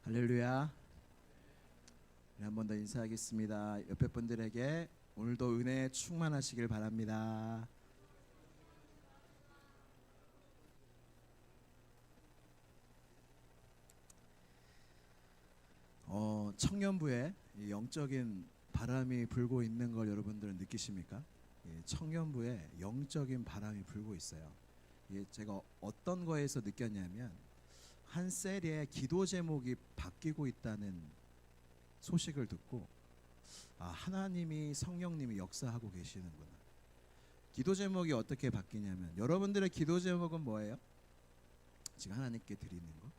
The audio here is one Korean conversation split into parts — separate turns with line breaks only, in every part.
할렐루야. 한 번 더 인사하겠습니다. 옆에 분들에게 오늘도 은혜에 충만하시길 바랍니다. 청년부에 영적인 바람이 불고 있는 걸 여러분들은 느끼십니까? 청년부에 영적인 바람이 불고 있어요. 제가 어떤 거에서 느꼈냐면 한 셀의 기도 제목이 바뀌고 있다는 소식을 듣고 하나님이 성령님이 역사하고 계시는구나. 기도 제목이 어떻게 바뀌냐면 여러분들의 기도 제목은 뭐예요? 지금 하나님께 드리는 거.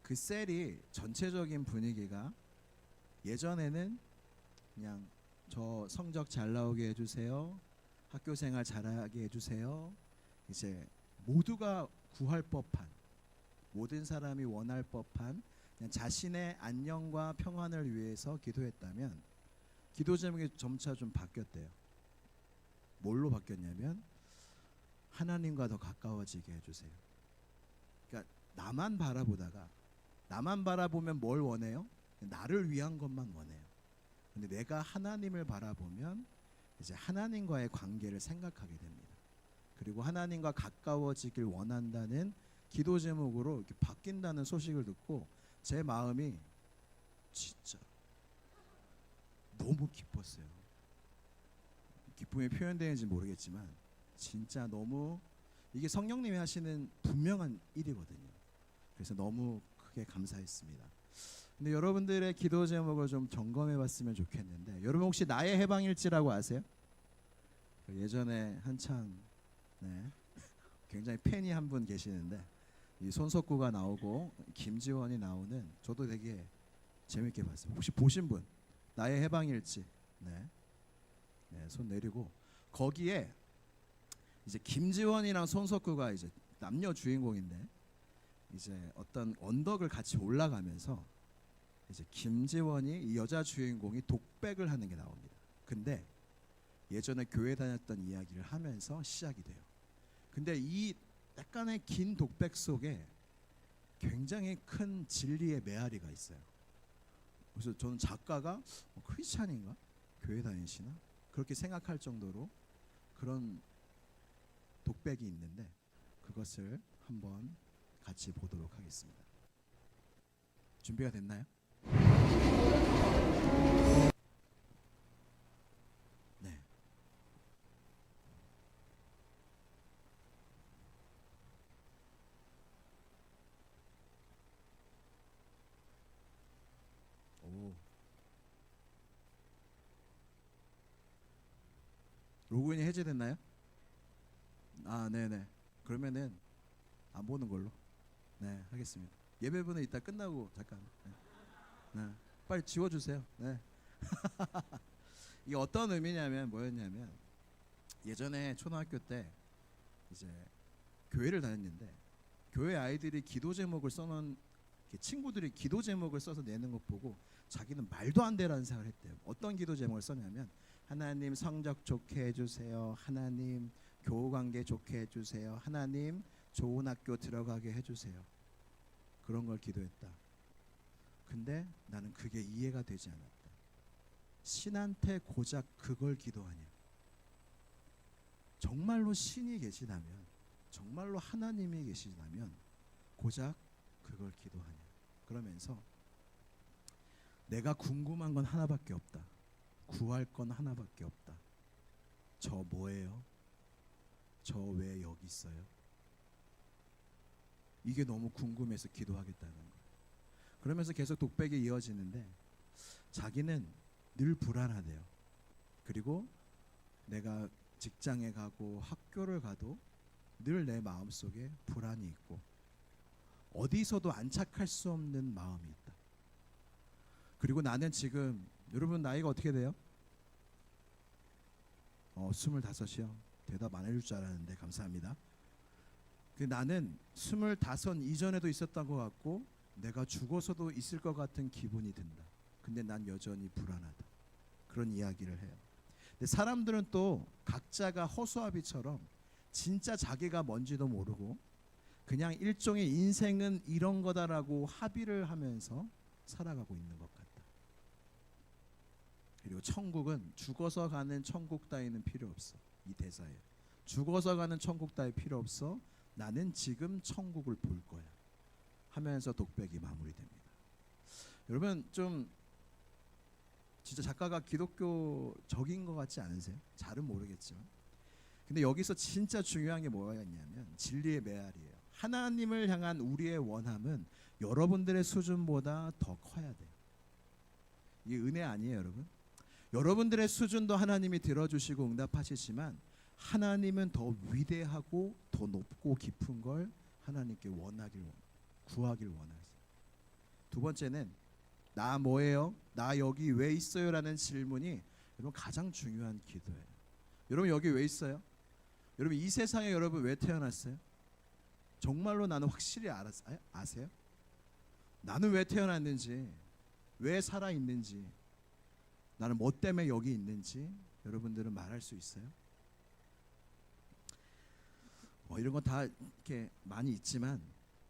그 셀이 전체적인 분위기가 예전에는 그냥 저 성적 잘 나오게 해주세요, 학교 생활 잘하게 해주세요, 이제 모두가 구할 법한, 모든 사람이 원할 법한 그냥 자신의 안녕과 평안을 위해서 기도했다면 기도 제목이 점차 좀 바뀌었대요. 뭘로 바뀌었냐면 하나님과 더 가까워지게 해주세요. 그러니까 나만 바라보면 뭘 원해요? 나를 위한 것만 원해요. 근데 내가 하나님을 바라보면 이제 하나님과의 관계를 생각하게 됩니다. 그리고 하나님과 가까워지길 원한다는 기도 제목으로 이렇게 바뀐다는 소식을 듣고 제 마음이 진짜 너무 기뻤어요. 기쁨이 표현되는지 모르겠지만 진짜 너무 이게 성령님이 하시는 분명한 일이거든요. 그래서 너무 크게 감사했습니다. 근데 여러분들의 기도 제목을 좀 점검해 봤으면 좋겠는데, 여러분 혹시 나의 해방일지라고 아세요? 예전에 한창 굉장히 팬이 한 분 계시는데 이 손석구가 나오고 김지원이 나오는, 저도 되게 재밌게 봤어요. 혹시 보신 분? 나의 해방일지. 손 내리고, 거기에 이제 김지원이랑 손석구가 이제 남녀 주인공인데 이제 어떤 언덕을 같이 올라가면서 이제 김지원이 이 여자 주인공이 독백을 하는 게 나옵니다. 근데 예전에 교회 다녔던 이야기를 하면서 시작이 돼요. 근데 이 약간의 긴 독백 속에 굉장히 큰 진리의 메아리가 있어요. 그래서 저는 작가가 크리스찬인가? 교회 다니시나? 그렇게 생각할 정도로 그런 독백이 있는데 그것을 한번 같이 보도록 하겠습니다. 준비가 됐나요? 네. 오. 로그인이 해제됐나요? 네네. 그러면은 안 보는 걸로 하겠습니다. 예배분은 이따 끝나고 잠깐 빨리 지워주세요. 이게 어떤 의미냐면 뭐였냐면 예전에 초등학교 때 이제 교회를 다녔는데 교회 아이들이 기도 제목을 써놓은, 친구들이 기도 제목을 써서 내는 것 보고 자기는 말도 안 되라는 생각을 했대요. 어떤 기도 제목을 썼냐면 하나님 성적 좋게 해주세요, 하나님 교우 관계 좋게 해주세요, 하나님 좋은 학교 들어가게 해주세요. 그런 걸 기도했다. 근데 나는 그게 이해가 되지 않았다. 신한테 고작 그걸 기도하냐? 정말로 신이 계시다면, 정말로 하나님이 계시다면 고작 그걸 기도하냐? 그러면서 내가 궁금한 건 하나밖에 없다. 구할 건 하나밖에 없다. 저 뭐예요? 저 왜 여기 있어요? 이게 너무 궁금해서 기도하겠다는 거예요. 그러면서 계속 독백이 이어지는데 자기는 늘 불안하대요. 그리고 내가 직장에 가고 학교를 가도 늘 내 마음속에 불안이 있고 어디서도 안착할 수 없는 마음이 있다. 그리고 나는 지금, 여러분 나이가 어떻게 돼요? 25이요. 대답 안 해줄 줄 알았는데 감사합니다. 나는 25 이전에도 있었던 것 같고 내가 죽어서도 있을 것 같은 기분이 든다. 근데 난 여전히 불안하다. 그런 이야기를 해요. 근데 사람들은 또 각자가 허수아비처럼 진짜 자기가 뭔지도 모르고 그냥 일종의 인생은 이런 거다라고 합의를 하면서 살아가고 있는 것 같다. 그리고 천국은 죽어서 가는 천국 따위는 필요 없어. 이 대사에 죽어서 가는 천국 따위 필요 없어. 나는 지금 천국을 볼 거야 하면서 독백이 마무리됩니다. 여러분 좀 진짜 작가가 기독교적인 것 같지 않으세요? 잘은 모르겠지만. 근데 여기서 진짜 중요한 게 뭐가 있냐면 진리의 메아리예요. 하나님을 향한 우리의 원함은 여러분들의 수준보다 더 커야 돼요. 이게 은혜 아니에요, 여러분? 여러분들의 수준도 하나님이 들어주시고 응답하시지만 하나님은 더 위대하고 더 높고 깊은 걸 하나님께 구하길 원하세요. 두 번째는 나 뭐예요? 나 여기 왜 있어요? 라는 질문이 여러분 가장 중요한 기도예요. 여러분 여기 왜 있어요? 여러분 이 세상에 여러분 왜 태어났어요? 정말로 나는 확실히 아세요? 나는 왜 태어났는지, 왜 살아있는지, 나는 뭐 때문에 여기 있는지 여러분들은 말할 수 있어요? 이런 건 다 이렇게 많이 있지만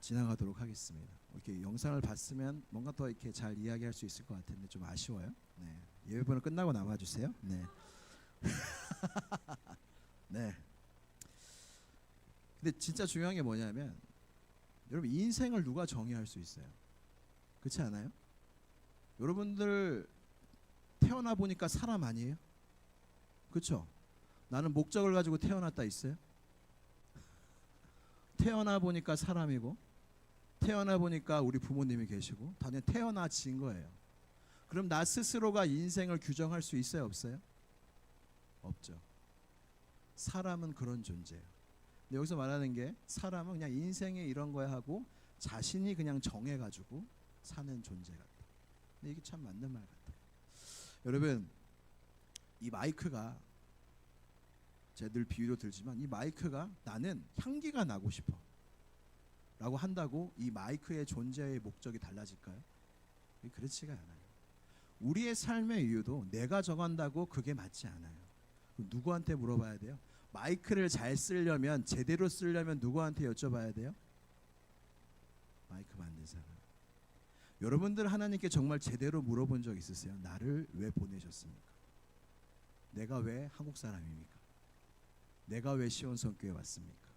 지나가도록 하겠습니다. 이렇게 영상을 봤으면 뭔가 더 이렇게 잘 이야기할 수 있을 것 같은데 좀 아쉬워요. 네, 예배분은 끝나고 남아주세요. 네. 네. 근데 진짜 중요한 게 뭐냐면 여러분 인생을 누가 정의할 수 있어요? 그렇지 않아요? 여러분들 태어나 보니까 사람 아니에요? 그렇죠? 나는 목적을 가지고 태어났다 있어요? 태어나 보니까 사람이고 태어나 보니까 우리 부모님이 계시고 다 그냥 태어나진 거예요. 그럼 나 스스로가 인생을 규정할 수 있어요? 없어요? 없죠. 사람은 그런 존재예요. 근데 여기서 말하는 게 사람은 그냥 인생에 이런 거야 하고 자신이 그냥 정해가지고 사는 존재 같다. 근데 이게 참 맞는 말 같아요. 여러분 이 마이크가 제가 늘 비유로 들지만 이 마이크가 나는 향기가 나고 싶어 라고 한다고 이 마이크의 존재의 목적이 달라질까요? 그렇지가 않아요. 우리의 삶의 이유도 내가 정한다고 그게 맞지 않아요. 누구한테 물어봐야 돼요? 마이크를 잘 쓰려면 제대로 쓰려면 누구한테 여쭤봐야 돼요? 마이크 만든 사람. 여러분들 하나님께 정말 제대로 물어본 적 있으세요? 나를 왜 보내셨습니까? 내가 왜 한국 사람입니까? 내가 왜 시온성교회 왔습니까?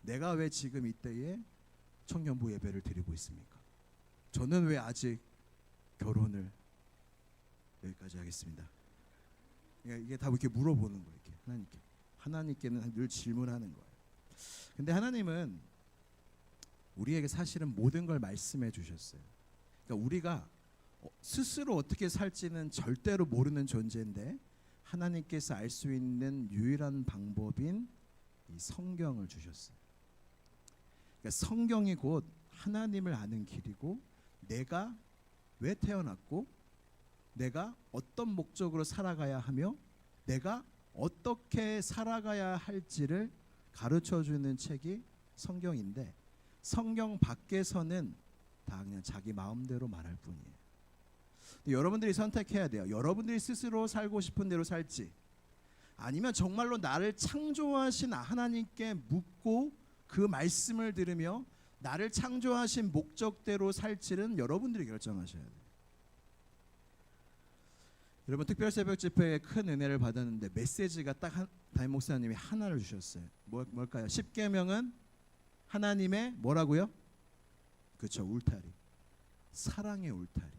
내가 왜 지금 이때에 청년부 예배를 드리고 있습니까? 저는 왜 아직 결혼을 여기까지 하겠습니다. 이게 다 이렇게 물어보는 거예요. 이렇게 하나님께는 늘 질문하는 거예요. 근데 하나님은 우리에게 사실은 모든 걸 말씀해 주셨어요. 그러니까 우리가 스스로 어떻게 살지는 절대로 모르는 존재인데 하나님께서 알 수 있는 유일한 방법인 이 성경을 주셨어요. 그러니까 성경이 곧 하나님을 아는 길이고 내가 왜 태어났고 내가 어떤 목적으로 살아가야 하며 내가 어떻게 살아가야 할지를 가르쳐주는 책이 성경인데 성경 밖에서는 다 그냥 자기 마음대로 말할 뿐이에요. 근데 여러분들이 선택해야 돼요. 여러분들이 스스로 살고 싶은 대로 살지 아니면 정말로 나를 창조하신 하나님께 묻고 그 말씀을 들으며 나를 창조하신 목적대로 살지는 여러분들이 결정하셔야 돼요. 여러분 특별 새벽 집회에 큰 은혜를 받았는데 메시지가 딱 담임 목사님이 하나를 주셨어요. 뭘까요? 십계명은 하나님의 뭐라고요? 그렇죠. 울타리. 사랑의 울타리.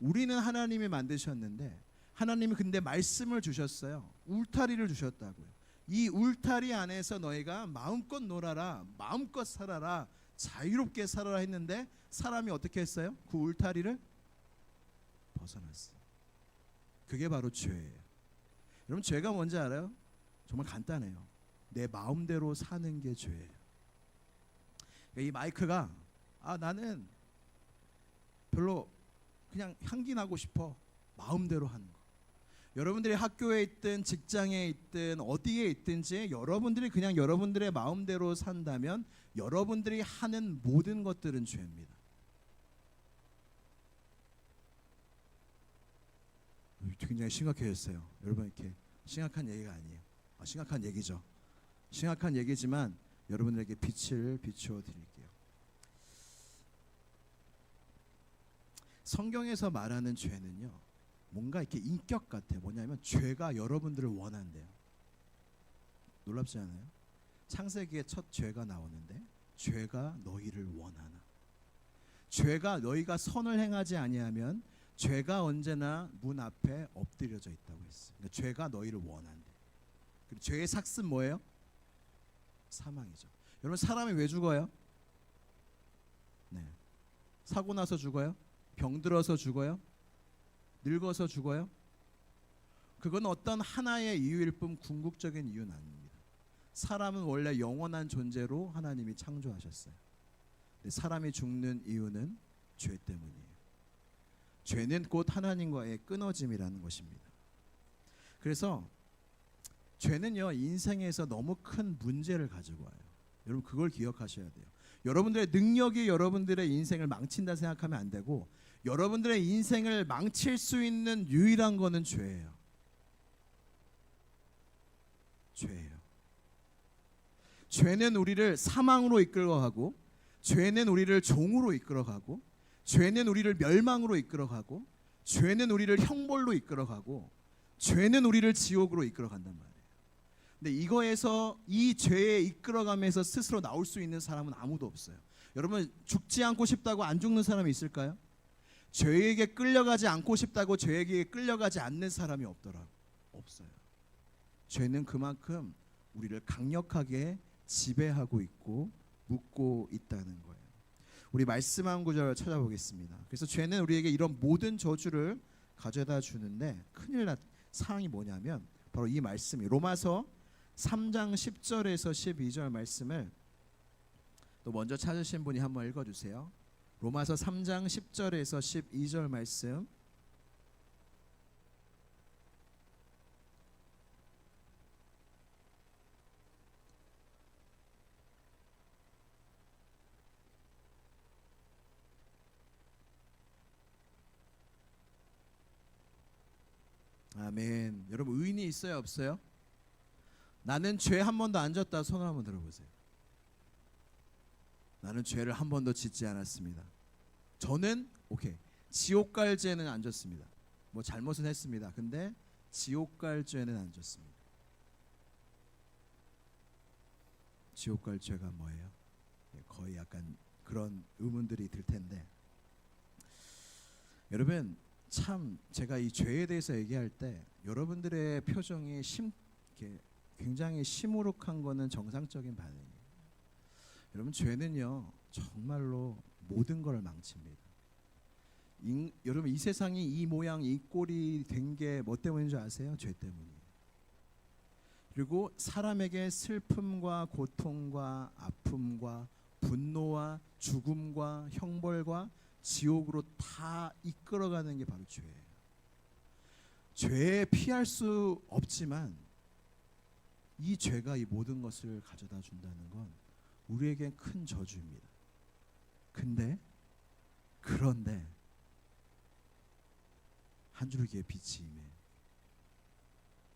우리는 하나님이 만드셨는데 하나님이 근데 말씀을 주셨어요. 울타리를 주셨다고요. 이 울타리 안에서 너희가 마음껏 놀아라, 마음껏 살아라, 자유롭게 살아라 했는데 사람이 어떻게 했어요? 그 울타리를 벗어났어요. 그게 바로 죄예요. 여러분 죄가 뭔지 알아요? 정말 간단해요. 내 마음대로 사는 게 죄예요. 이 마이크가 나는 별로 그냥 향기 나고 싶어 마음대로 하는 거. 여러분들이 학교에 있든 직장에 있든 어디에 있든지 여러분들이 그냥 여러분들의 마음대로 산다면 여러분들이 하는 모든 것들은 죄입니다. 굉장히 심각해졌어요. 여러분 이렇게 심각한 얘기가 아니에요. 심각한 얘기죠. 심각한 얘기지만 여러분들에게 빛을 비추어 드릴게요. 성경에서 말하는 죄는요, 뭔가 이렇게 인격 같아요. 뭐냐면 죄가 여러분들을 원한대요. 놀랍지 않아요? 창세기에 첫 죄가 나오는데 죄가 너희를 원하나. 죄가 너희가 선을 행하지 아니하면 죄가 언제나 문 앞에 엎드려져 있다고 했어요. 그러니까 죄가 너희를 원한대. 그리고 죄의 삭은 뭐예요? 사망이죠. 여러분, 사람이 왜 죽어요? 네. 사고 나서 죽어요? 병들어서 죽어요? 늙어서 죽어요? 그건 어떤 하나의 이유일 뿐 궁극적인 이유는 아닙니다. 사람은 원래 영원한 존재로 하나님이 창조하셨어요. 근데 사람이 죽는 이유는 죄 때문이에요. 죄는 곧 하나님과의 끊어짐이라는 것입니다. 그래서 죄는요, 인생에서 너무 큰 문제를 가지고 와요. 여러분, 그걸 기억하셔야 돼요. 여러분들의 능력이 여러분들의 인생을 망친다 생각하면 안 되고, 여러분들의 인생을 망칠 수 있는 유일한 거는 죄예요. 죄예요. 죄는 우리를 사망으로 이끌어가고, 죄는 우리를 종으로 이끌어가고, 죄는 우리를 멸망으로 이끌어가고, 죄는 우리를 형벌로 이끌어가고, 죄는 우리를 지옥으로 이끌어간단 말이에요. 근데 이거에서, 이 죄에 이끌어가면서 스스로 나올 수 있는 사람은 아무도 없어요. 여러분, 죽지 않고 싶다고 안 죽는 사람이 있을까요? 죄에게 끌려가지 않고 싶다고 죄에게 끌려가지 않는 사람이 없더라고요. 없어요. 죄는 그만큼 우리를 강력하게 지배하고 있고 묶고 있다는 거예요. 우리 말씀 한 구절 찾아보겠습니다. 그래서 죄는 우리에게 이런 모든 저주를 가져다 주는데, 큰일 난 상황이 뭐냐면 바로 이 말씀이 로마서 3장 10절에서 12절 말씀을 또 먼저 찾으신 분이 한번 읽어주세요. 로마서 3장 10절에서 12절 말씀. 아멘. 여러분, 의인이 있어요, 없어요? 나는 죄 한 번도 안 졌다. 손을 한번 들어보세요. 나는 죄를 한 번도 짓지 않았습니다. 저는 오케이, 지옥 갈 죄는 안 졌습니다. 뭐 잘못은 했습니다. 근데 지옥 갈 죄는 안 졌습니다. 지옥 갈 죄가 뭐예요? 거의 약간 그런 의문들이 들 텐데, 여러분, 참 제가 이 죄에 대해서 얘기할 때 여러분들의 표정이 이렇게 굉장히 시무룩한 거는 정상적인 반응이에요. 여러분, 죄는요, 정말로 모든 걸 망칩니다. 여러분, 이 세상이 이 모양 이 꼴이 된 게 뭐 때문인 줄 아세요? 죄 때문이에요. 그리고 사람에게 슬픔과 고통과 아픔과 분노와 죽음과 형벌과 지옥으로 다 이끌어가는 게 바로 죄예요. 죄에 피할 수 없지만 이 죄가 이 모든 것을 가져다 준다는 건 우리에겐 큰 저주입니다. 그런데 한 줄기의 빛이 임해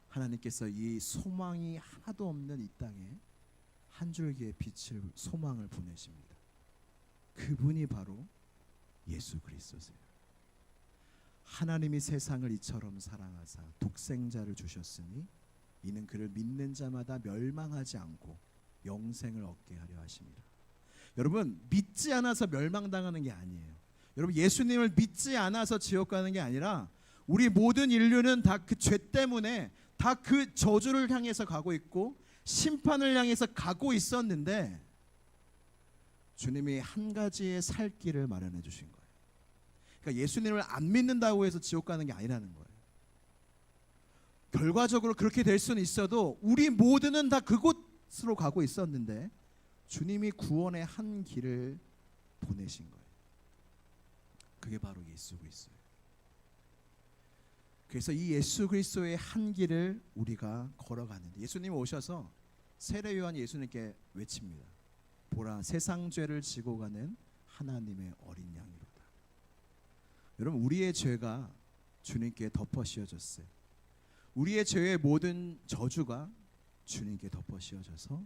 하나님께서 이 소망이 하나도 없는 이 땅에 한 줄기의 빛을, 소망을 보내십니다. 그분이 바로 예수 그리스도세요. 하나님이 세상을 이처럼 사랑하사 독생자를 주셨으니 이는 그를 믿는 자마다 멸망하지 않고 영생을 얻게 하려 하심이라. 여러분, 믿지 않아서 멸망당하는 게 아니에요. 여러분, 예수님을 믿지 않아서 지옥 가는 게 아니라 우리 모든 인류는 다 그 죄 때문에 다 그 저주를 향해서 가고 있고 심판을 향해서 가고 있었는데, 주님이 한 가지의 살 길을 마련해 주신 거예요. 그러니까 예수님을 안 믿는다고 해서 지옥 가는 게 아니라는 거예요. 결과적으로 그렇게 될 수는 있어도 우리 모두는 다 그곳으로 가고 있었는데 주님이 구원의 한 길을 보내신 거예요. 그게 바로 예수 그리스도예요. 그래서 이 예수 그리스도의 한 길을 우리가 걸어가는데, 예수님이 오셔서 세례 요한이 예수님께 외칩니다. 보라, 세상 죄를 지고 가는 하나님의 어린 양이로다. 여러분, 우리의 죄가 주님께 덮어 씌워졌어요. 우리의 죄의 모든 저주가 주님께 덮어 씌워져서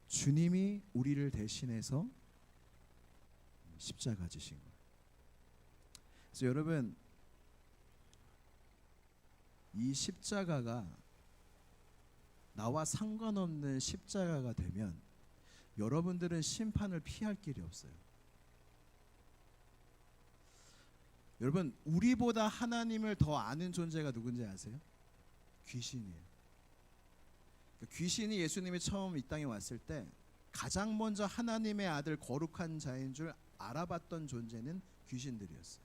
주님이 우리를 대신해서 십자가 지신 거예요. 그래서 여러분, 이 십자가가 나와 상관없는 십자가가 되면 여러분들은 심판을 피할 길이 없어요. 여러분, 우리보다 하나님을 더 아는 존재가 누군지 아세요? 귀신이에요. 귀신이 예수님이 처음 이 땅에 왔을 때 가장 먼저 하나님의 아들 거룩한 자인 줄 알아봤던 존재는 귀신들이었어요.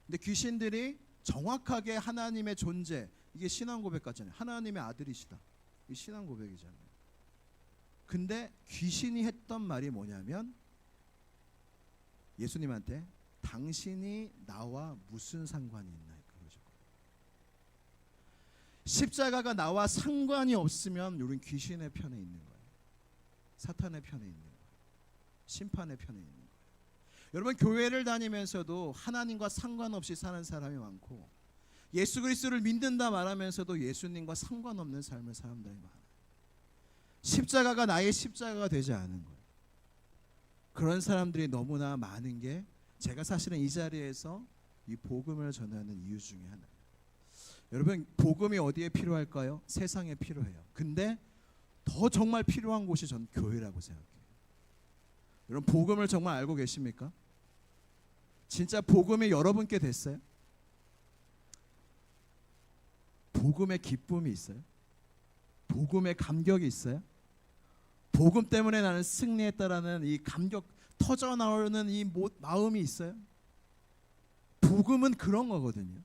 근데 귀신들이 정확하게 하나님의 존재, 이게 신앙 고백 같잖아요. 하나님의 아들이시다. 이 신앙 고백이잖아요. 근데 귀신이 했던 말이 뭐냐면 예수님한테 당신이 나와 무슨 상관이 있나 그러셨거든요. 십자가가 나와 상관이 없으면 우리는 귀신의 편에 있는 거예요. 사탄의 편에 있는 거예요. 심판의 편에 있는 거예요. 여러분, 교회를 다니면서도 하나님과 상관없이 사는 사람이 많고 예수 그리스도를 믿는다 말하면서도 예수님과 상관없는 삶을 사는 사람들이 많아요. 십자가가 나의 십자가가 되지 않은 거예요. 그런 사람들이 너무나 많은 게 제가 사실은 이 자리에서 이 복음을 전하는 이유 중에 하나예요. 여러분, 복음이 어디에 필요할까요? 세상에 필요해요. 근데 더 정말 필요한 곳이 전 교회라고 생각해요. 여러분, 복음을 정말 알고 계십니까? 진짜 복음이 여러분께 됐어요? 복음의 기쁨이 있어요? 복음의 감격이 있어요? 복음 때문에 나는 승리했다라는 이 감격 터져 나오는 이 마음이 있어요? 복음은 그런 거거든요.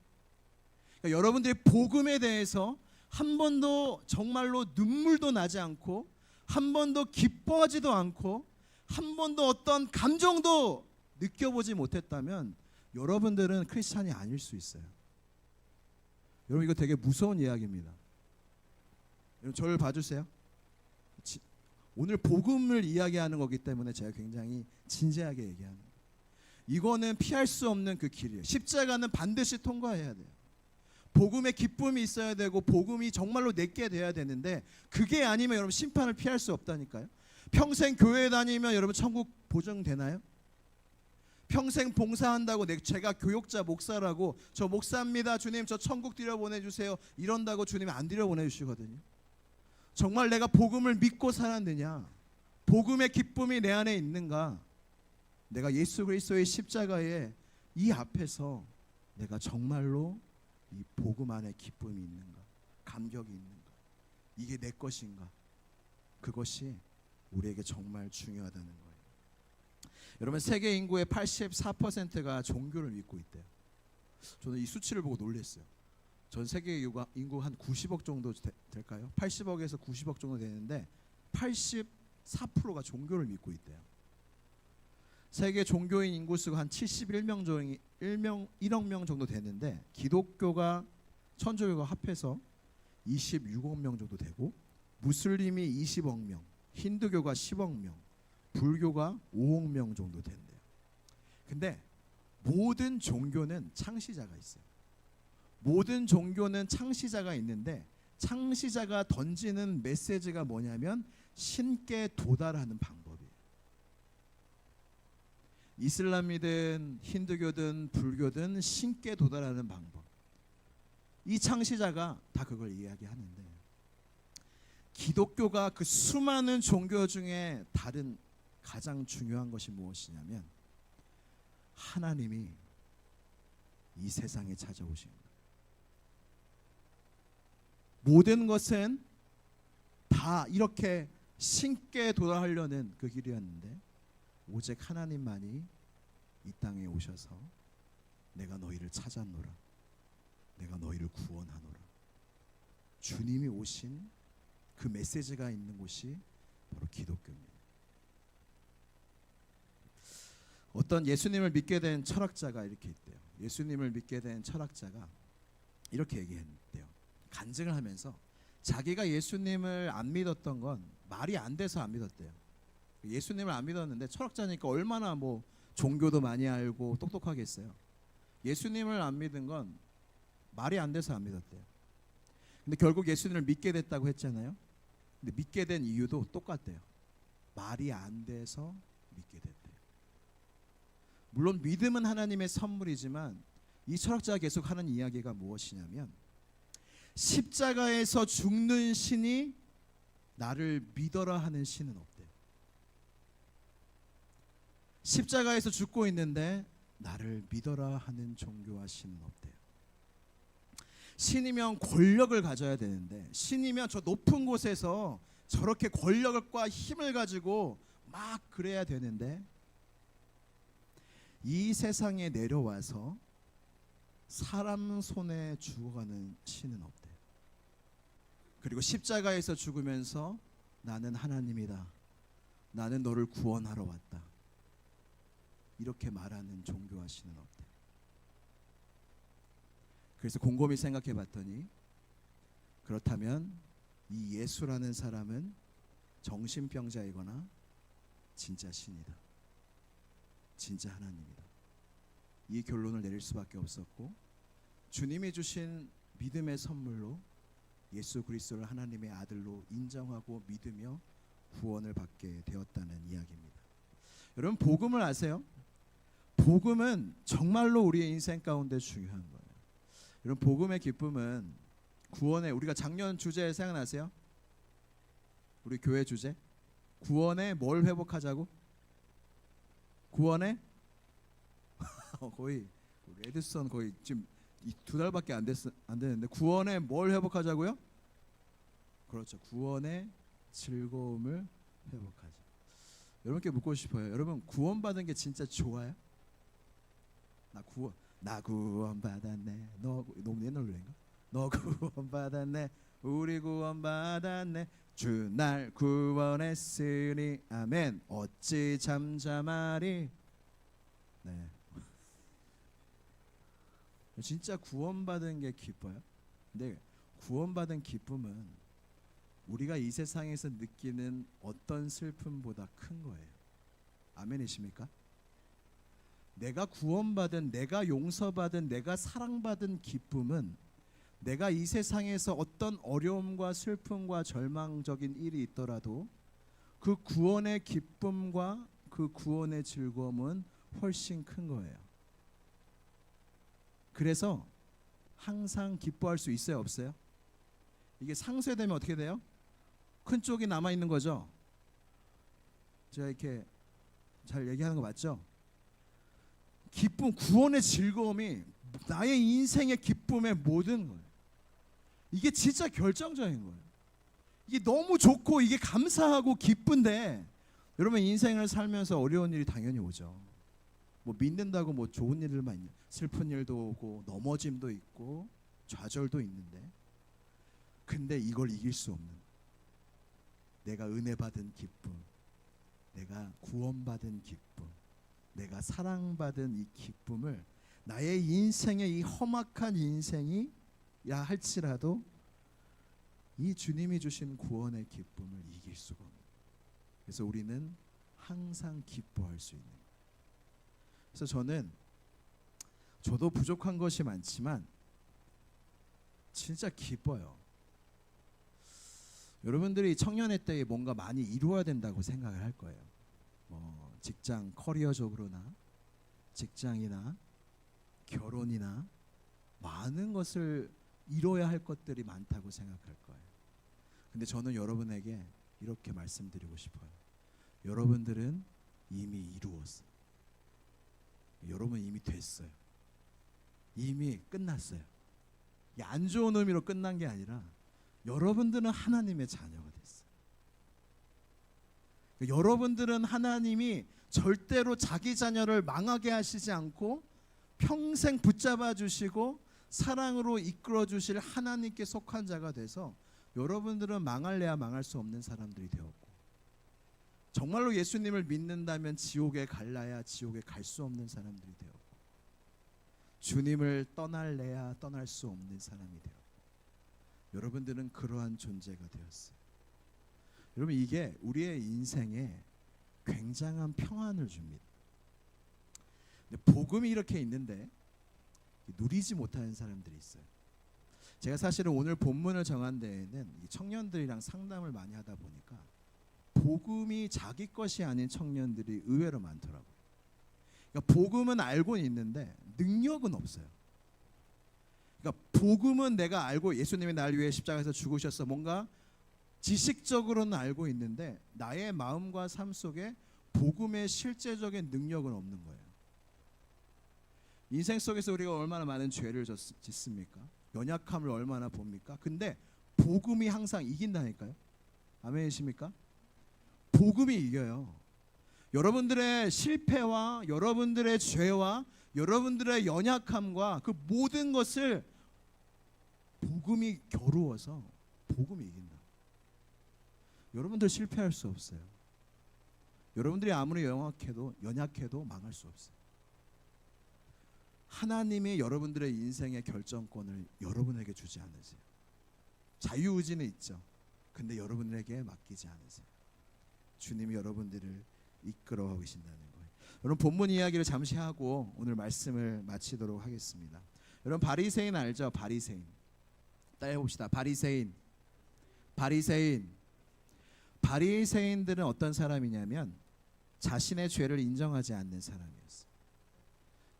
그러니까 여러분들이 복음에 대해서 한 번도 정말로 눈물도 나지 않고 한 번도 기뻐하지도 않고 한 번도 어떤 감정도 느껴보지 못했다면 여러분들은 크리스찬이 아닐 수 있어요. 여러분, 이거 되게 무서운 이야기입니다. 여러분, 저를 봐주세요. 오늘 복음을 이야기하는 거기 때문에 제가 굉장히 진지하게 얘기하는 거예요. 이거는 피할 수 없는 그 길이에요. 십자가는 반드시 통과해야 돼요. 복음의 기쁨이 있어야 되고 복음이 정말로 내게 돼야 되는데 그게 아니면 여러분 심판을 피할 수 없다니까요. 평생 교회 다니면 여러분 천국 보장되나요? 평생 봉사한다고 제가 교육자 목사라고 저 목사입니다 주님 저 천국 들여보내주세요 이런다고 주님이 안 들여보내주시거든요. 정말 내가 복음을 믿고 살았느냐, 복음의 기쁨이 내 안에 있는가, 내가 예수 그리스도의 십자가에 이 앞에서 내가 정말로 이 복음 안에 기쁨이 있는가, 감격이 있는가, 이게 내 것인가, 그것이 우리에게 정말 중요하다는 거예요. 여러분, 세계 인구의 84%가 종교를 믿고 있대요. 저는 이 수치를 보고 놀랐어요. 전 세계 인구 한 90억 정도 될까요? 80억에서 90억 정도 되는데 84%가 종교를 믿고 있대요. 세계 종교인 인구수가 한 1억 명 정도 되는데 기독교가 천주교가 합해서 26억 명 정도 되고 무슬림이 20억 명, 힌두교가 10억 명, 불교가 5억 명 정도 된대요. 근데 모든 종교는 창시자가 있어요. 모든 종교는 창시자가 있는데 창시자가 던지는 메시지가 뭐냐면 신께 도달하는 방법이에요. 이슬람이든 힌두교든 불교든 신께 도달하는 방법. 이 창시자가 다 그걸 이야기하는데 기독교가 그 수많은 종교 중에 다른 가장 중요한 것이 무엇이냐면 하나님이 이 세상에 찾아오신 거예요. 모든 것은 다 이렇게 신께 도달하려는 그 길이었는데 오직 하나님만이 이 땅에 오셔서 내가 너희를 찾았노라, 내가 너희를 구원하노라. 주님이 오신 그 메시지가 있는 곳이 바로 기독교입니다. 어떤 예수님을 믿게 된 철학자가 이렇게 있대요. 예수님을 믿게 된 철학자가 이렇게 얘기했대요. 간증을 하면서 자기가 예수님을 안 믿었던 건 말이 안 돼서 안 믿었대요. 예수님을 안 믿었는데 철학자니까 얼마나 뭐 종교도 많이 알고 똑똑하겠어요. 예수님을 안 믿은 건 말이 안 돼서 안 믿었대요. 근데 결국 예수님을 믿게 됐다고 했잖아요. 근데 믿게 된 이유도 똑같대요. 말이 안 돼서 믿게 됐대요. 물론 믿음은 하나님의 선물이지만 이 철학자가 계속 하는 이야기가 무엇이냐면 십자가에서 죽는 신이 나를 믿어라 하는 신은 없대요. 십자가에서 죽고 있는데 나를 믿어라 하는 종교와 신은 없대요. 신이면 권력을 가져야 되는데, 신이면 저 높은 곳에서 저렇게 권력과 힘을 가지고 막 그래야 되는데, 이 세상에 내려와서 사람 손에 죽어가는 신은 없대요. 그리고 십자가에서 죽으면서 나는 하나님이다, 나는 너를 구원하러 왔다, 이렇게 말하는 종교와 신은 없대요. 그래서 곰곰이 생각해 봤더니, 그렇다면 이 예수라는 사람은 정신병자이거나 진짜 신이다, 진짜 하나님이다, 이 결론을 내릴 수밖에 없었고, 주님이 주신 믿음의 선물로 예수 그리스도를 하나님의 아들로 인정하고 믿으며 구원을 받게 되었다는 이야기입니다. 여러분, 복음을 아세요? 복음은 정말로 우리의 인생 가운데 중요한 거예요. 여러분, 복음의 기쁨은 구원의, 우리가 작년 주제 생각나세요? 우리 교회 주제? 구원에 뭘 회복하자고? 구원에 거의 레드선 거의 지금 2달밖에 안 되는데 구원에 뭘 회복하자고요? 그렇죠. 구원의 즐거움을 회복하자. 여러분께 묻고 싶어요. 여러분, 구원받은 게 진짜 좋아요? 나 구원받았네. 너무 옛날 노래인가? 너 구원받았네. 우리 구원받았네. 주 날 구원했으니 아멘. 어찌 잠잠하리. 네. 진짜 구원받은 게 기뻐요. 근데 구원받은 기쁨은 우리가 이 세상에서 느끼는 어떤 슬픔보다 큰 거예요. 아멘이십니까? 내가 구원받은, 내가 용서받은, 내가 사랑받은 기쁨은 내가 이 세상에서 어떤 어려움과 슬픔과 절망적인 일이 있더라도 그 구원의 기쁨과 그 구원의 즐거움은 훨씬 큰 거예요. 그래서 항상 기뻐할 수 있어요, 없어요? 이게 상쇄되면 어떻게 돼요? 큰 쪽이 남아 있는 거죠. 제가 이렇게 잘 얘기하는 거 맞죠? 기쁨, 구원의 즐거움이 나의 인생의 기쁨의 모든 거예요. 이게 진짜 결정적인 거예요. 이게 너무 좋고 이게 감사하고 기쁜데, 여러분 인생을 살면서 어려운 일이 당연히 오죠. 뭐 믿는다고 뭐 좋은 일들만 있냐? 슬픈 일도 오고 넘어짐도 있고 좌절도 있는데, 근데 이걸 이길 수 없는, 내가 은혜 받은 기쁨, 내가 구원받은 기쁨, 내가 사랑받은 이 기쁨을 나의 인생의 이 험악한 인생이 야 할지라도 이 주님이 주신 구원의 기쁨을 이길 수가 없는 거예요. 그래서 우리는 항상 기뻐할 수 있는 거예요. 그래서 저도 부족한 것이 많지만 진짜 기뻐요. 여러분들이 청년의 때에 뭔가 많이 이루어야 된다고 생각을 할 거예요. 뭐 직장 커리어적으로나 직장이나 결혼이나 많은 것을 이뤄야 할 것들이 많다고 생각할 거예요. 근데 저는 여러분에게 이렇게 말씀드리고 싶어요. 여러분들은 이미 이루었어요. 여러분 이미 됐어요. 이미 끝났어요. 이게 안 좋은 의미로 끝난 게 아니라 여러분들은 하나님의 자녀가 됐어요. 여러분들은 하나님이 절대로 자기 자녀를 망하게 하시지 않고 평생 붙잡아 주시고 사랑으로 이끌어 주실 하나님께 속한 자가 돼서 여러분들은 망할래야 망할 수 없는 사람들이 되었고, 정말로 예수님을 믿는다면 지옥에 갈라야 지옥에 갈 수 없는 사람들이 되었고, 주님을 떠날래야 떠날 수 없는 사람이 되었고, 여러분들은 그러한 존재가 되었어요. 여러분, 이게 우리의 인생에 굉장한 평안을 줍니다. 근데 복음이 이렇게 있는데 누리지 못하는 사람들이 있어요. 제가 사실은 오늘 본문을 정한 데에는 청년들이랑 상담을 많이 하다 보니까 복음이 자기 것이 아닌 청년들이 의외로 많더라고요. 그러니까 복음은 알고는 있는데 능력은 없어요. 그러니까 복음은 내가 알고 예수님이 나를 위해 십자가에서 죽으셔서 뭔가 지식적으로는 알고 있는데 나의 마음과 삶 속에 복음의 실제적인 능력은 없는 거예요. 인생 속에서 우리가 얼마나 많은 죄를 짓습니까? 연약함을 얼마나 봅니까? 근데 복음이 항상 이긴다니까요. 아멘이십니까? 복음이 이겨요. 여러분들의 실패와 여러분들의 죄와 여러분들의 연약함과 그 모든 것을 복음이 겨루어서 복음이 이긴다. 여러분들 실패할 수 없어요. 여러분들이 아무리 연약해도 망할 수 없어요. 하나님이 여러분들의 인생의 결정권을 여러분에게 주지 않으세요. 자유의지는 있죠. 근데 여러분에게 맡기지 않으세요. 주님이 여러분들을 이끌어 계신다는 거예요. 여러분 본문 이야기를 잠시 하고 오늘 말씀을 마치도록 하겠습니다. 여러분 바리새인 알죠? 바리새인. 따라해 봅시다. 바리새인. 바리새인들은 어떤 사람이냐면 자신의 죄를 인정하지 않는 사람이었어요.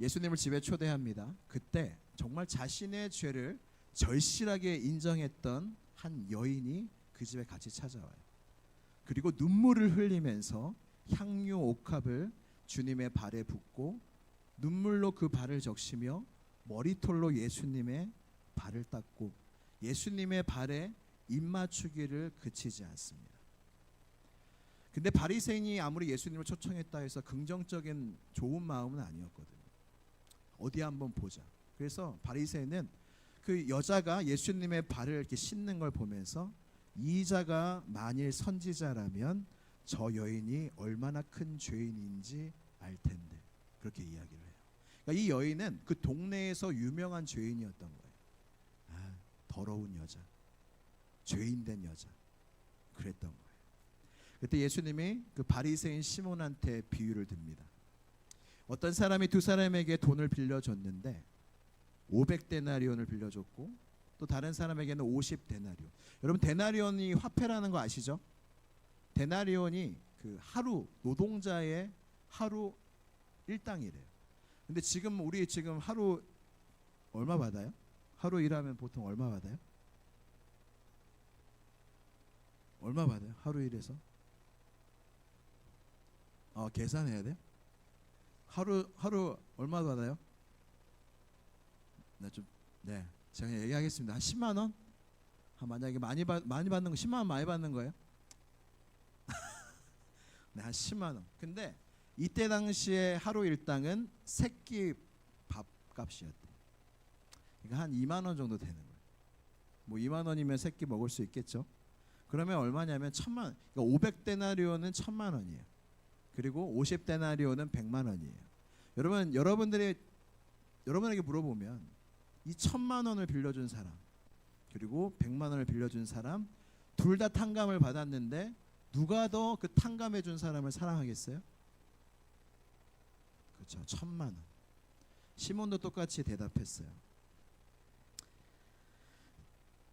예수님을 집에 초대합니다. 그때 정말 자신의 죄를 절실하게 인정했던 한 여인이 그 집에 같이 찾아와요. 그리고 눈물을 흘리면서 향유 옥합을 주님의 발에 붓고 눈물로 그 발을 적시며 머리털로 예수님의 발을 닦고 예수님의 발에 입맞추기를 그치지 않습니다. 근데 바리새인이 아무리 예수님을 초청했다 해서 긍정적인 좋은 마음은 아니었거든요. 어디 한번 보자. 그래서 바리새인은 그 여자가 예수님의 발을 이렇게 씻는 걸 보면서 이 자가 만일 선지자라면 저 여인이 얼마나 큰 죄인인지 알 텐데 그렇게 이야기를 해요. 그러니까 이 여인은 그 동네에서 유명한 죄인이었던 거예요. 아, 더러운 여자, 죄인된 여자, 그랬던 거예요. 그때 예수님이 그 바리새인 시몬한테 비유를 듭니다. 어떤 사람이 두 사람에게 돈을 빌려줬는데 500데나리온을 빌려줬고 또 다른 사람에게는 50데나리온. 여러분 데나리온이 화폐라는 거 아시죠? 데나리온이 그 하루 노동자의 하루 일당이래요. 근데 지금 우리 지금 하루 얼마 받아요? 하루 일하면 보통 얼마 받아요? 얼마 받아요? 하루 일해서? 계산해야 돼요? 하루 얼마 받아요? 네, 제가 얘기하겠습니다. 한 10만 원? 만약에 많이 받는 거 10만 원 많이 받는 거예요? 네, 한 10만 원. 근데 이때 당시에 하루 일당은 세끼 밥값이었대. 그러니까 한 2만 원 정도 되는 거예요. 뭐 2만 원이면 세끼 먹을 수 있겠죠? 그러면 얼마냐면 1,000만 원. 그러니까 500데나리온은 1,000만 원이에요. 그리고 50데나리온은 100만 원이에요. 여러분, 여러분에게 물어보면 이 1,000만 원을 빌려준 사람 그리고 100만 원을 빌려준 사람 둘 다 탕감을 받았는데 누가 더 그 탕감해 준 사람을 사랑하겠어요? 그렇죠. 1,000만 원. 시몬도 똑같이 대답했어요.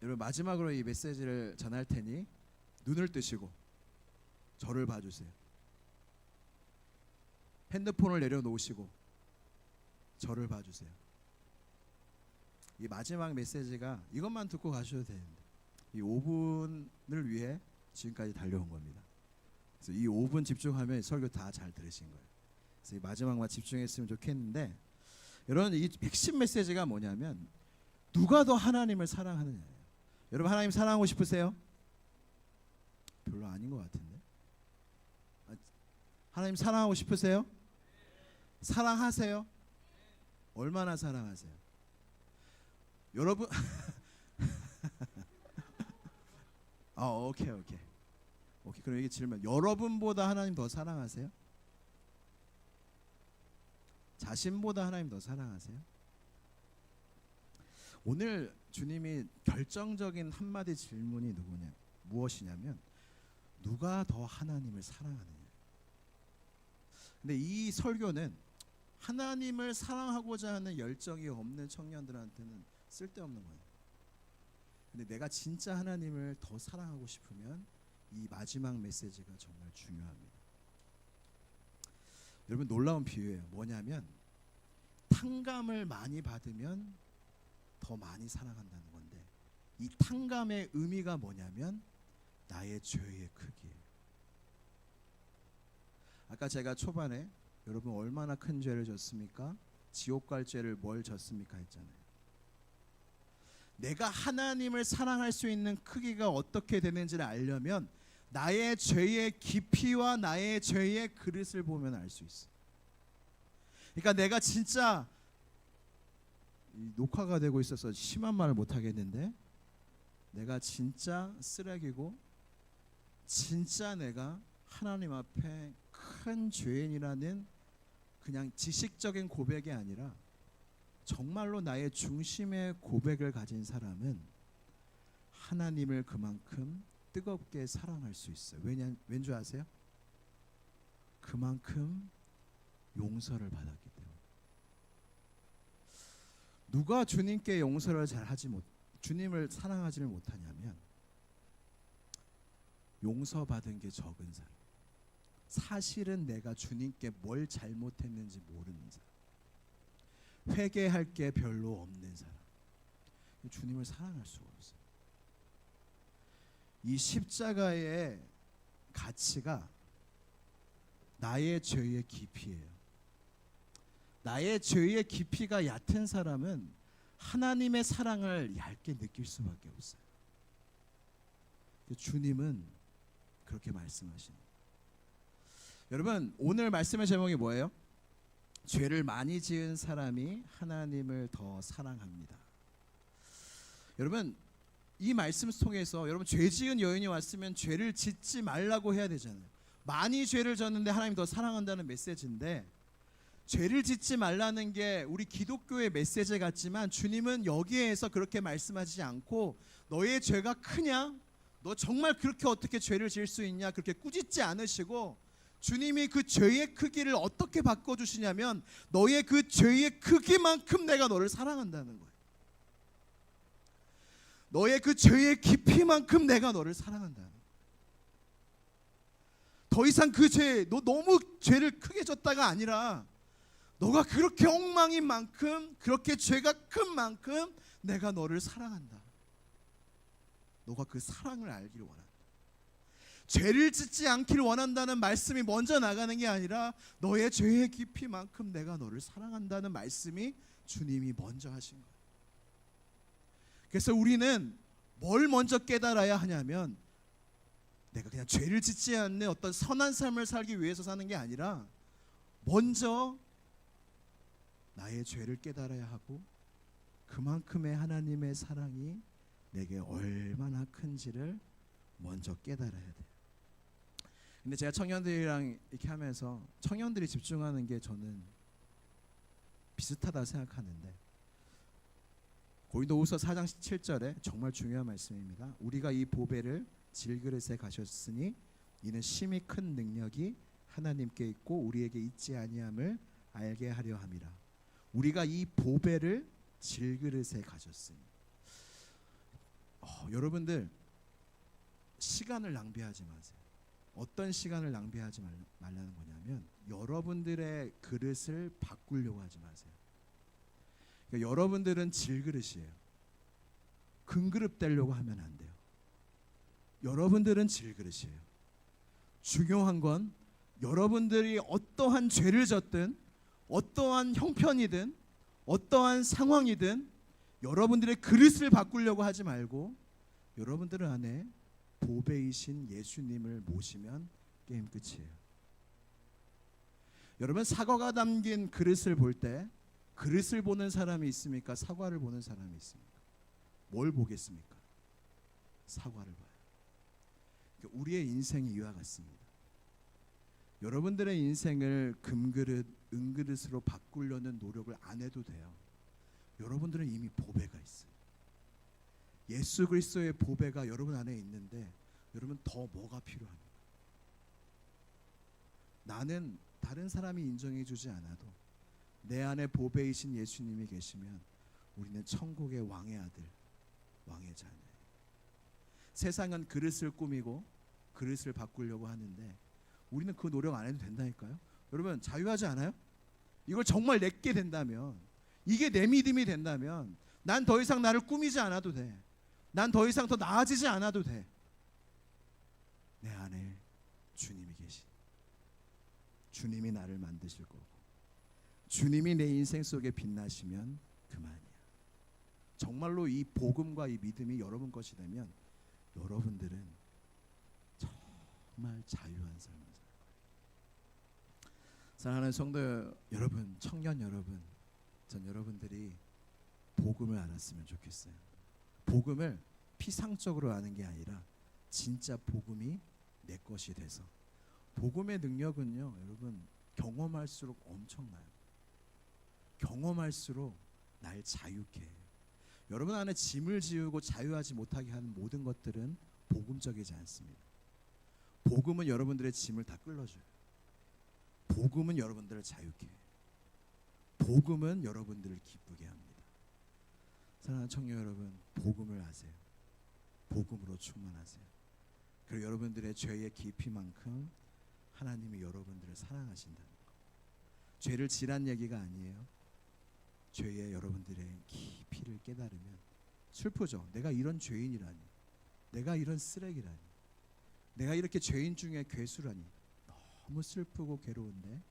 여러분 마지막으로 이 메시지를 전할 테니 눈을 뜨시고 저를 봐주세요. 핸드폰을 내려놓으시고 저를 봐주세요. 이 마지막 메시지가 이것만 듣고 가셔도 되는데 이 5분을 위해 지금까지 달려온 겁니다. 그래서 이 5분 집중하면 설교 다 잘 들으신 거예요. 그래서 이 마지막만 집중했으면 좋겠는데 여러분 이 핵심 메시지가 뭐냐면 누가 더 하나님을 사랑하느냐예요. 여러분 하나님 사랑하고 싶으세요? 별로 아닌 것 같은데. 하나님 사랑하고 싶으세요? 사랑하세요? 얼마나 사랑하세요? 여러분 오케이. 그럼 이게 질문. 여러분보다 하나님 더 사랑하세요? 자신보다 하나님 더 사랑하세요? 오늘 주님이 결정적인 한마디 질문이 무엇이냐면 누가 더 하나님을 사랑하느냐. 근데 이 설교는 하나님을 사랑하고자 하는 열정이 없는 청년들한테는 쓸데없는 거예요. 근데 내가 진짜 하나님을 더 사랑하고 싶으면 이 마지막 메시지가 정말 중요합니다. 여러분 놀라운 비유예요. 뭐냐면 탕감을 많이 받으면 더 많이 사랑한다는 건데, 이 탕감의 의미가 뭐냐면 나의 죄의 크기예요. 아까 제가 초반에 여러분 얼마나 큰 죄를 졌습니까? 지옥 갈 죄를 뭘 졌습니까 했잖아요. 내가 하나님을 사랑할 수 있는 크기가 어떻게 되는지를 알려면 나의 죄의 깊이와 나의 죄의 그릇을 보면 알 수 있어. 그러니까 내가 진짜 녹화가 되고 있어서 심한 말을 못 하겠는데, 내가 진짜 쓰레기고 진짜 내가 하나님 앞에 큰 죄인이라는 그냥 지식적인 고백이 아니라 정말로 나의 중심의 고백을 가진 사람은 하나님을 그만큼 뜨겁게 사랑할 수 있어요. 왠 줄 아세요? 그만큼 용서를 받았기 때문에. 누가 주님께 용서를 주님을 사랑하지를 못하냐면 용서받은 게 적은 사람, 사실은 내가 주님께 뭘 잘못했는지 모르는 사람, 회개할 게 별로 없는 사람, 주님을 사랑할 수가 없어요. 이 십자가의 가치가 나의 죄의 깊이예요. 나의 죄의 깊이가 얕은 사람은 하나님의 사랑을 얇게 느낄 수밖에 없어요. 주님은 그렇게 말씀하십니다. 여러분 오늘 말씀의 제목이 뭐예요? 죄를 많이 지은 사람이 하나님을 더 사랑합니다. 여러분 이 말씀 통해서 여러분 죄 지은 여인이 왔으면 죄를 짓지 말라고 해야 되잖아요. 많이 죄를 졌는데 하나님 더 사랑한다는 메시지인데, 죄를 짓지 말라는 게 우리 기독교의 메시지 같지만 주님은 여기에서 그렇게 말씀하지 않고 너의 죄가 크냐? 너 정말 그렇게 어떻게 죄를 지을 수 있냐? 그렇게 꾸짖지 않으시고 주님이 그 죄의 크기를 어떻게 바꿔주시냐면 너의 그 죄의 크기만큼 내가 너를 사랑한다는 거예요. 너의 그 죄의 깊이만큼 내가 너를 사랑한다는 거예요. 더 이상 그 죄, 너 너무 죄를 크게 졌다가 아니라 너가 그렇게 엉망인 만큼, 그렇게 죄가 큰 만큼 내가 너를 사랑한다. 너가 그 사랑을 알기를 원한다. 죄를 짓지 않기를 원한다는 말씀이 먼저 나가는 게 아니라 너의 죄의 깊이만큼 내가 너를 사랑한다는 말씀이 주님이 먼저 하신 거예요. 그래서 우리는 뭘 먼저 깨달아야 하냐면 내가 그냥 죄를 짓지 않는 어떤 선한 삶을 살기 위해서 사는 게 아니라 먼저 나의 죄를 깨달아야 하고 그만큼의 하나님의 사랑이 내게 얼마나 큰지를 먼저 깨달아야 돼요. 근데 제가 청년들이랑 이렇게 하면서 청년들이 집중하는 게 저는 비슷하다 생각하는데, 고린도후서 4장 7절에 정말 중요한 말씀입니다. 우리가 이 보배를 질그릇에 가셨으니 이는 심히 큰 능력이 하나님께 있고 우리에게 있지 아니함을 알게 하려 함이라. 우리가 이 보배를 질그릇에 가졌으니, 여러분들 시간을 낭비하지 마세요. 어떤 시간을 낭비하지 말라는 거냐면 여러분들의 그릇을 바꾸려고 하지 마세요. 그러니까 여러분들은 질그릇이에요. 금그릇 되려고 하면 안 돼요. 여러분들은 질그릇이에요. 중요한 건 여러분들이 어떠한 죄를 졌든 어떠한 형편이든 어떠한 상황이든 여러분들의 그릇을 바꾸려고 하지 말고 여러분들 안에 보배이신 예수님을 모시면 게임 끝이에요. 여러분 사과가 담긴 그릇을 볼 때 그릇을 보는 사람이 있습니까? 사과를 보는 사람이 있습니까? 뭘 보겠습니까? 사과를 봐요. 그러니까 우리의 인생이 이와 같습니다. 여러분들의 인생을 금그릇, 은그릇으로 바꾸려는 노력을 안 해도 돼요. 여러분들은 이미 보배가 있어요. 예수 그리스도의 보배가 여러분 안에 있는데 여러분 더 뭐가 필요합니까? 나는 다른 사람이 인정해 주지 않아도 내 안에 보배이신 예수님이 계시면 우리는 천국의 왕의 아들, 왕의 자녀예요. 세상은 그릇을 꾸미고 그릇을 바꾸려고 하는데 우리는 그 노력 안 해도 된다니까요. 여러분 자유하지 않아요? 이걸 정말 내게 된다면, 이게 내 믿음이 된다면 난 더 이상 나를 꾸미지 않아도 돼. 난 더 이상 더 나아지지 않아도 돼. 내 안에 주님이 계신, 주님이 나를 만드실 거고, 주님이 내 인생 속에 빛나시면 그만이야. 정말로 이 복음과 이 믿음이 여러분 것이 되면 여러분들은 정말 자유한 삶을 살 거예요. 사랑하는 성도 여러분, 청년 여러분, 전 여러분들이 복음을 알았으면 좋겠어요. 복음을 피상적으로 아는 게 아니라 진짜 복음이 내 것이 돼서, 복음의 능력은요 여러분 경험할수록 엄청나요. 경험할수록 날 자유케 해요. 여러분 안에 짐을 지우고 자유하지 못하게 하는 모든 것들은 복음적이지 않습니다. 복음은 여러분들의 짐을 다 끌어줘요. 복음은 여러분들을 자유케 해요. 복음은 여러분들을 기쁘게 합니다. 사랑하는 청년 여러분, 복음을 아세요. 복음으로 충만하세요. 그리고 여러분들의 죄의 깊이만큼 하나님이 여러분들을 사랑하신다는 것. 죄를 지란 얘기가 아니에요. 죄의 여러분들의 깊이를 깨달으면 슬프죠. 내가 이런 죄인이라니, 내가 이런 쓰레기라니, 내가 이렇게 죄인 중에 괴수라니, 너무 슬프고 괴로운데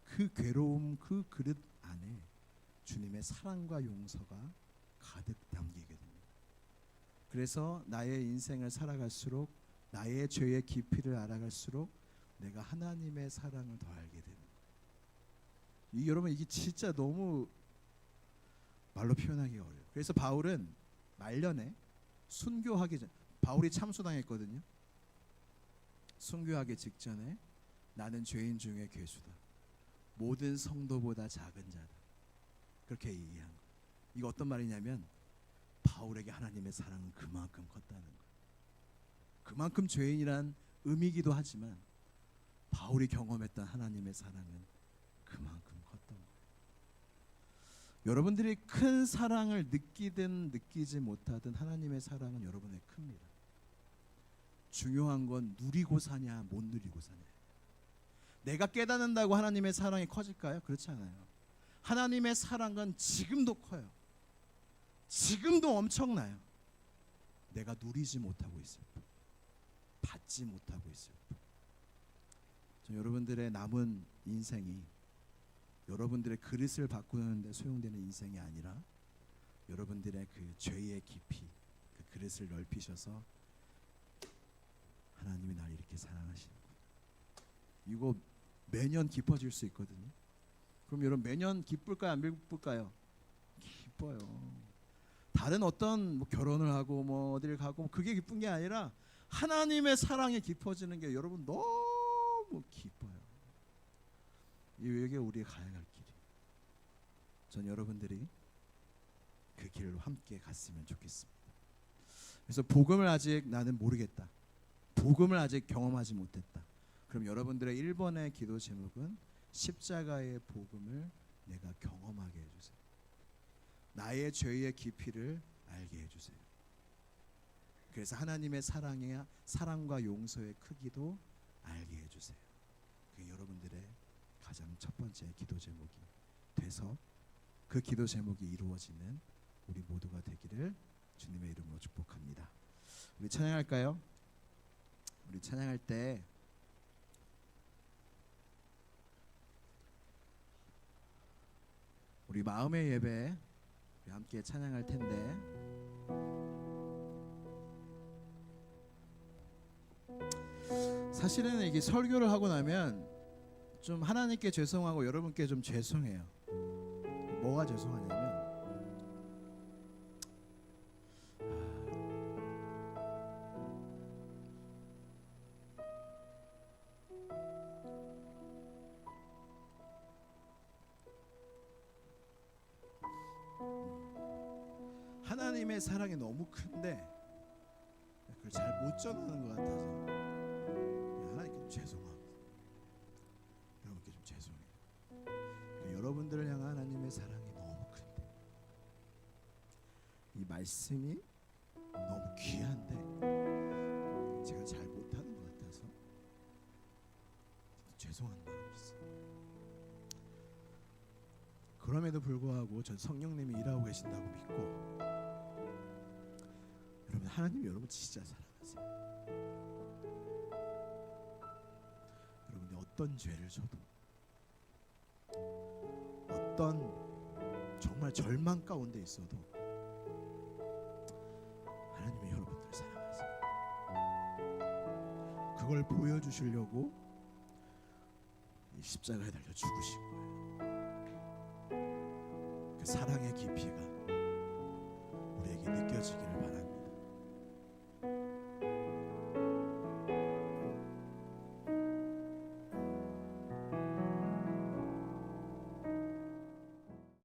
그 괴로움, 그 그릇 안에 주님의 사랑과 용서가 가득 담기게 됩니다. 그래서 나의 인생을 살아갈수록, 나의 죄의 깊이를 알아갈수록 내가 하나님의 사랑을 더 알게 되는 거예요. 여러분 이게 진짜 너무 말로 표현하기 어려워요. 그래서 바울은 말년에 순교하기 전, 바울이 참수당했거든요. 순교하기 직전에 나는 죄인 중에 괴수다, 모든 성도보다 작은 자다, 그렇게 얘기한 거예요. 이거 어떤 말이냐면 바울에게 하나님의 사랑은 그만큼 컸다는 거예요. 그만큼 죄인이란 의미이기도 하지만 바울이 경험했던 하나님의 사랑은 그만큼 컸던 거예요. 여러분들이 큰 사랑을 느끼든 느끼지 못하든 하나님의 사랑은 여러분의 큽니다. 중요한 건 누리고 사냐 못 누리고 사냐. 내가 깨닫는다고 하나님의 사랑이 커질까요? 그렇지 않아요. 하나님의 사랑은 지금도 커요. 지금도 엄청나요. 내가 누리지 못하고 있을 뿐, 받지 못하고 있을 뿐. 여러분들의 남은 인생이 여러분들의 그릇을 바꾸는 데 소용되는 인생이 아니라 여러분들의 그 죄의 깊이, 그 그릇을 넓히셔서 하나님이 날 이렇게 사랑하시는 거예요. 이거 매년 깊어질 수 있거든요. 그럼 여러분 매년 기쁠까요, 안 기쁠까요? 기뻐요. 다른 어떤 뭐 결혼을 하고 뭐 어디를 가고 그게 기쁜 게 아니라 하나님의 사랑이 깊어지는 게 여러분 너무 기뻐요. 이게 우리 가야 할 길이에요. 전 여러분들이 그 길로 함께 갔으면 좋겠습니다. 그래서 복음을 아직 나는 모르겠다, 복음을 아직 경험하지 못했다. 그럼 여러분들의 1번의 기도 제목은 십자가의 복음을 내가 경험하게 해주세요. 나의 죄의 깊이를 알게 해주세요. 그래서 하나님의 사랑과 용서의 크기도 알게 해주세요. 그게 여러분들의 가장 첫 번째 기도 제목이 돼서 그 기도 제목이 이루어지는 우리 모두가 되기를 주님의 이름으로 축복합니다. 우리 찬양할까요? 우리 찬양할 때 우리 마음의 예배 우리 함께 찬양할 텐데 사실은 이게 설교를 하고 나면 좀 하나님께 죄송하고 여러분께 좀 죄송해요. 뭐가 죄송하냐면 하나님의 사랑이 너무 큰데 그걸 잘 못 전하는 것 같아서 하나님께 좀 죄송하고 여러분께 좀 죄송해요. 여러분들을 향한 하나님의 사랑이 너무 큰데 이 말씀이 너무 귀한데 제가 잘 못하는 것 같아서 죄송한 마음이 있어요. 그럼에도 불구하고 전 성령님이 일하고 계신다고 믿고, 여러분 하나님 여러분 진짜 사랑하세요. 여러분이 어떤 죄를 져도, 어떤 정말 절망 가운데 있어도 하나님이 여러분들을 사랑하세요. 그걸 보여주시려고 이 십자가에 달려 죽으신 거예요. 그 사랑의 깊이가 우리에게 느껴지게